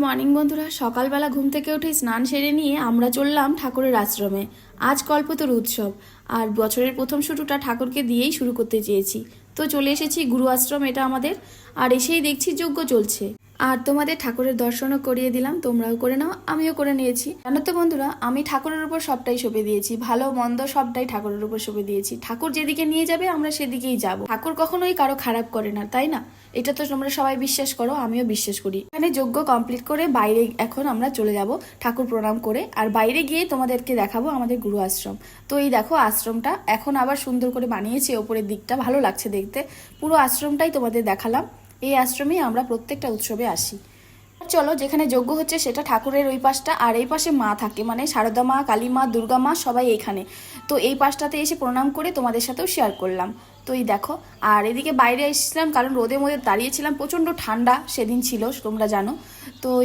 Morning বন্ধুরা, সকালবেলা ঘুম থেকে উঠে স্নান সেরে নিয়ে আমরা চললাম ঠাকুরের আশ্রমে। আজ কল্পতরু উৎসব, আর বছরের প্রথম শুরুটা ঠাকুরকে দিয়েই শুরু করতে চেয়েছি। তো চলে এসেছি গুরু আশ্রম, এটা আমাদের। আর এসেই দেখছি যজ্ঞ চলছে। আর তোমাদের ঠাকুরের দর্শনও করিয়ে দিলাম, তোমরাও করে নাও, আমিও করে নিয়েছি। জানো তো বন্ধুরা, আমি ঠাকুরের উপর সবটাই সঁপে দিয়েছি, ভালো মন্দ সবটাই ঠাকুরের উপর সঁপে দিয়েছি। ঠাকুর যেদিকে নিয়ে যাবে আমরা সেদিকেই যাব। ঠাকুর কখনোই কারো খারাপ করে না, তাই না? এটা তো তোমরা সবাই বিশ্বাস করো, আমিও বিশ্বাস করি। এখানে যজ্ঞ কমপ্লিট করে বাইরে এখন আমরা চলে যাব ঠাকুর প্রণাম করে। আর বাইরে গিয়ে তোমাদেরকে দেখাবো আমাদের গুরু আশ্রম। তো এই দেখো আশ্রমটা এখন আবার সুন্দর করে বানিয়েছে, ওপরের দিকটা ভালো লাগছে দেখতে। পুরো আশ্রমটাই তোমাদের দেখালাম। এই আশ্রমেই আমরা প্রত্যেকটা উৎসবে আসি। চলো, যেখানে যজ্ঞ হচ্ছে সেটা ঠাকুরের ওই পাশটা, আর এই পাশে মা থাকে, মানে শারদা মা, কালী মা, দুর্গা মা সবাই এখানে। তো এই পাশটাতে এসে প্রণাম করে তোমাদের সাথেও শেয়ার করলাম। তো এই দেখো, আর এদিকে বাইরে এসেছিলাম কারণ রোদে মধ্যে দাঁড়িয়েছিলাম, প্রচণ্ড ঠান্ডা সেদিন ছিল তোমরা জানো।